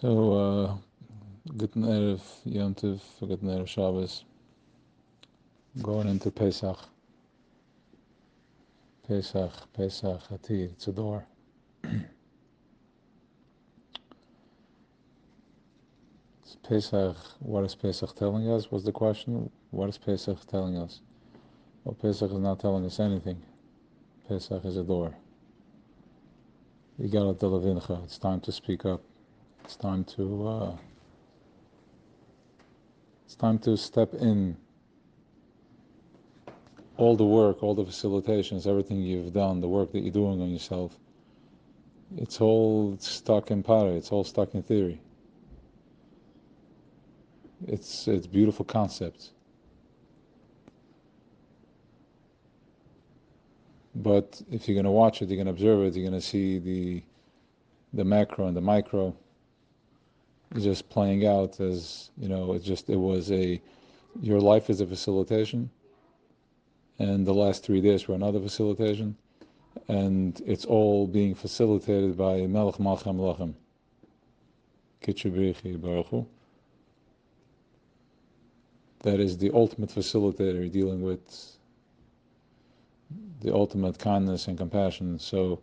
Good Erev Yom Tov, Good Erev Shabbos. Going into Pesach. Pesach, Atid, it's a door. It's Pesach, what is Pesach telling us? Was the question. What is Pesach telling us? Well, Pesach is not telling us anything. Pesach is a door. Yigalat Delavincha, it's time to speak up. It's time to step in. All the work, all the facilitations, everything you've done, the work that you're doing on yourself, it's all stuck in para, it's all stuck in theory. It's beautiful concepts. But if you're going to watch it, you're going to observe it, you're going to see the macro and the micro just playing out as, your life is a facilitation, and the last 3 days were another facilitation, and it's all being facilitated by Melech Malchei Melachim, Kitchebrichi Baruch Hu. That is the ultimate facilitator dealing with the ultimate kindness and compassion. So,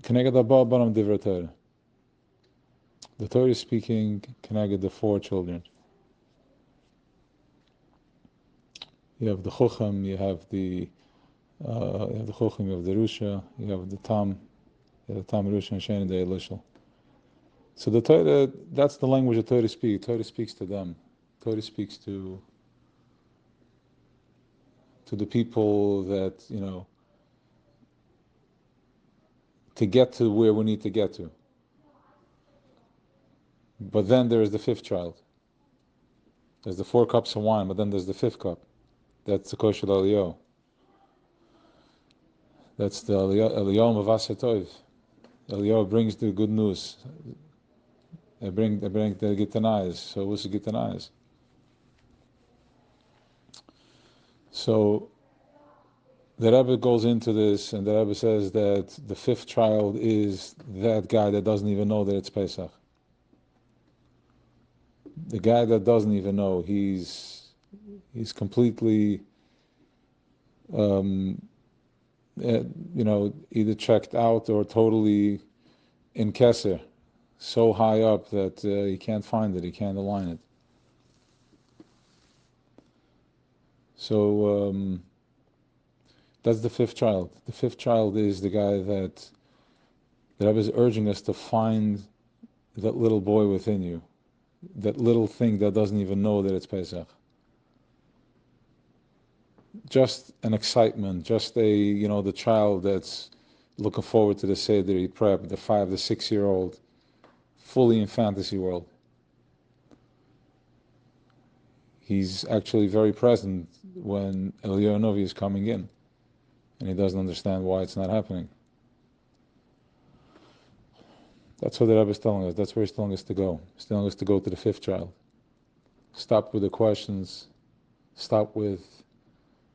Keneged Abba Baram Divrei Torah. The Torah is speaking Keneged the 4 children. You have the Chochem, you have the Chochem, you have the Rusha, you have the Tam Rusha and Sheni the Elishal. So the Torah, that's the language the Torah speaks. Torah speaks to them. Torah speaks to the people that, to get to where we need to get to. But then there is the 5th child. There's the 4 cups of wine, but then there's the 5th cup. That's the Kosher Eliyahu. That's the Eliyahu Mavaseh Tov. Eliyahu brings the good news. They bring the Gitanayas. So what's the Gitanayas? So the Rebbe goes into this, and the Rebbe says that the 5th child is that guy that doesn't even know that it's Pesach. The guy that doesn't even know, he's completely, either checked out or totally in Keser, so high up that he can't find it, he can't align it. So that's the 5th child. The 5th child is the guy that the Rebbe is urging us to find that little boy within you, that little thing that doesn't even know that it's Pesach. Just an excitement, just the child that's looking forward to the Seder he prepped, the 5, the 6-year-old, fully in fantasy world. He's actually very present when Eliyahu Novi is coming in, and he doesn't understand why it's not happening. That's what the Rebbe is telling us. That's where he's telling us to go. He's telling us to go to the 5th child. Stop with the questions. Stop with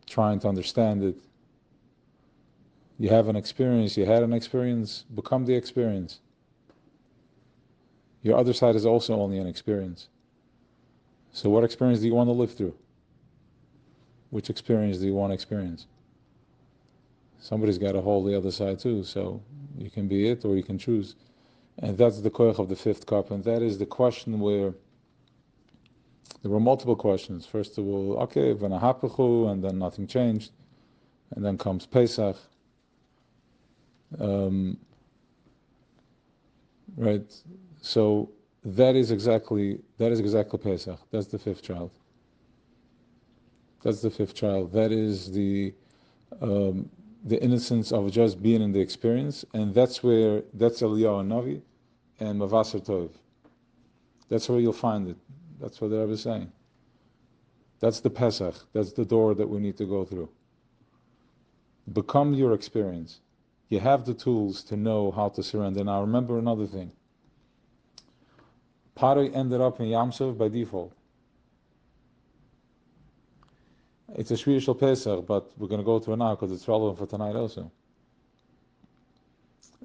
trying to understand it. You have an experience, you had an experience, become the experience. Your other side is also only an experience. So what experience do you want to live through? Which experience do you want to experience? Somebody's got to hold the other side too, so you can be it or you can choose. And that's the koach of the 5th cup, and that is the question where there were multiple questions. First of all, okay, v'nahapechu, and then nothing changed, and then comes Pesach. Right? So that is exactly Pesach. That's the 5th child. That's the 5th child. That is the innocence of just being in the experience, and that's Eliyahu Navi and Mavaseh Tov. That's where you'll find it. That's what the Rebbe is saying. That's the Pesach. That's the door that we need to go through. Become your experience. You have the tools to know how to surrender. Now remember another thing. Pari ended up in Yam Sov by default. It's a spiritual Pesach, but we're going to go to it now because it's relevant for tonight also.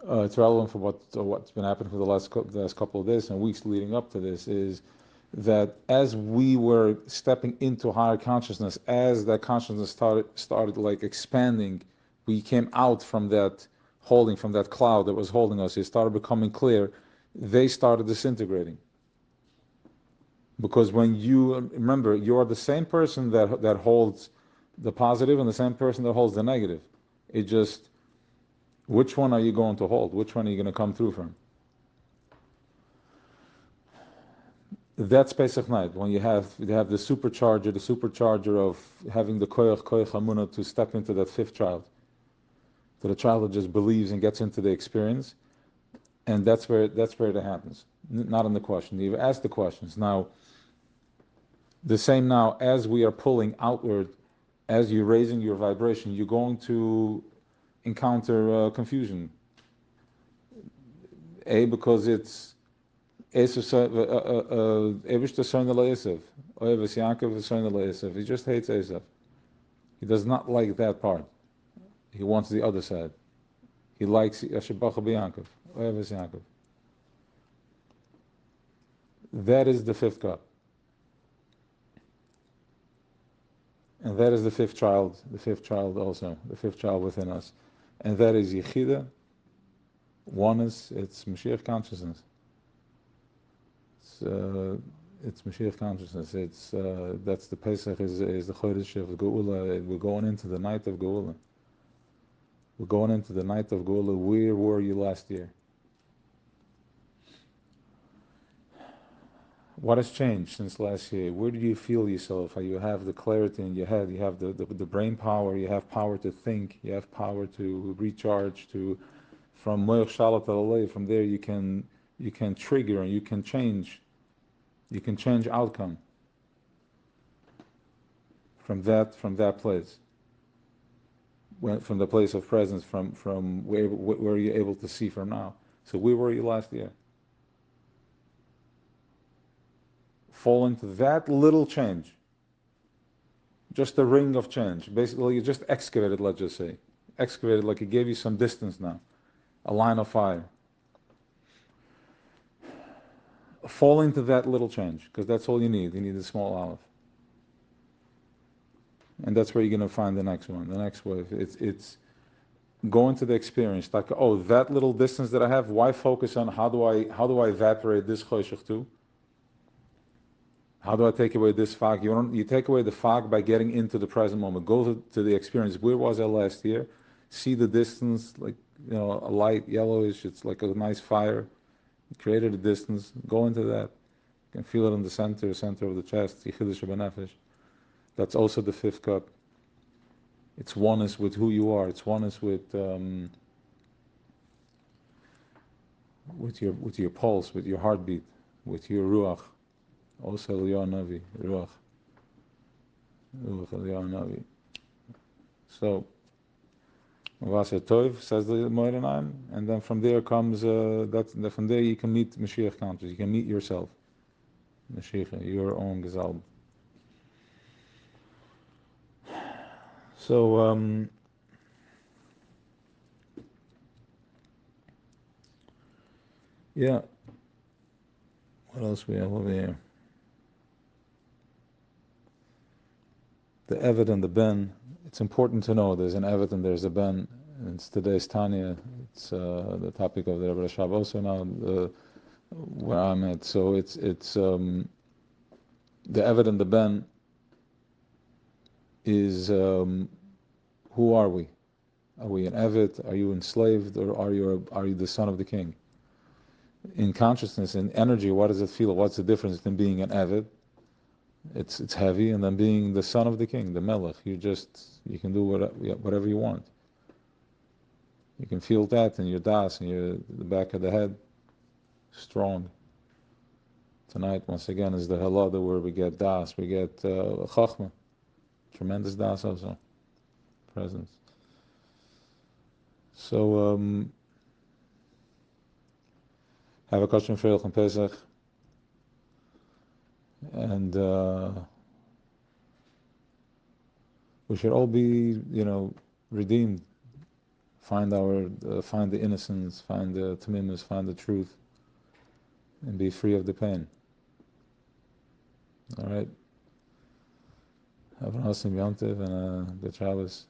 It's relevant for what's been happening for the last couple of days and weeks leading up to this, is that as we were stepping into higher consciousness, as that consciousness started like expanding, we came out from that holding, from that cloud that was holding us. It started becoming clear. They started disintegrating. Because when you remember, you are the same person that holds the positive and the same person that holds the negative. It just, which one are you going to hold? Which one are you going to come through from? That's Pesach night, when you have the supercharger of having the koyach hamuna to step into that fifth child, to the child that just believes and gets into the experience, and that's where it happens. Not in the question. You've asked the questions. Now, the same now as we are pulling outward, as you're raising your vibration, you're going to encounter confusion. Because it's Esav, Eibishter Soin Esav, Oeves Yaakov Soin Esav. He just hates Esav. He does not like that part. He wants the other side. He likes Yashabacha B'Yaakov, Oeves Yaakov. That is the fifth cup. And that is the fifth child also, the fifth child within us. And that is Yechida, oneness, it's Mashiach consciousness. It's Mashiach consciousness. It's that's the Pesach is the Chodesh of Geula. We're going into the night of Geula. We're going into the night of Geula. Where were you last year? What has changed since last year? Where do you feel yourself? How you have the clarity in your head, you have the brain power, you have power to think, you have power to recharge, from Moich Shalat Alalei, from there you can trigger and you can change outcome from that place. From the place of presence, from where you're able to see from now. So where were you last year? Fall into that little change, just a ring of change. Basically, you just excavated, let's just say. Excavated, like it gave you some distance now, a line of fire. Fall into that little change, because that's all you need. You need a small olive. And that's where you're going to find the next one, the next wave. It's go into the experience. Like, oh, that little distance that I have, why focus on how do I evaporate this choshech too? How do I take away this fog? You take away the fog by getting into the present moment. Go to the experience. Where was I last year? See the distance, like a light yellowish. It's like a nice fire. You created a distance. Go into that. You can feel it in the center of the chest. Yichidush Benefesh. That's also the fifth cup. It's oneness with who you are. It's oneness with your pulse, with your heartbeat, with your ruach. Also Eliyahu Navi, Ruach Eliyahu Navi. So, Mavaseh Tov, says the Moiranan, and then from there comes, from there you can meet Mashiach consciousness, you can meet yourself, Mashiach, your own Gezal. So, yeah, what else we have over here? The Eved and the Ben. It's important to know there's an Eved and there's a Ben. It's today's Tanya. It's the topic of the Rebbe Rashab also now, where I'm at. So it's the Eved and the Ben is who are we? Are we an Eved? Are you enslaved, or are you the son of the king? In consciousness, in energy, what does it feel? What's the difference between being an Eved? It's heavy, and then being the son of the king, the Melech. You can do whatever you want. You can feel that in your das, in the back of the head, strong. Tonight, once again, is the Halada where we get das, we get Chachma, tremendous das also, presence. So, have a question for Elchim Pesach, and we should all be, redeemed find find the innocence, find the tamimus, find the truth, and be free of the pain. All right. Have an awesome Yom Tov and good Shabbos.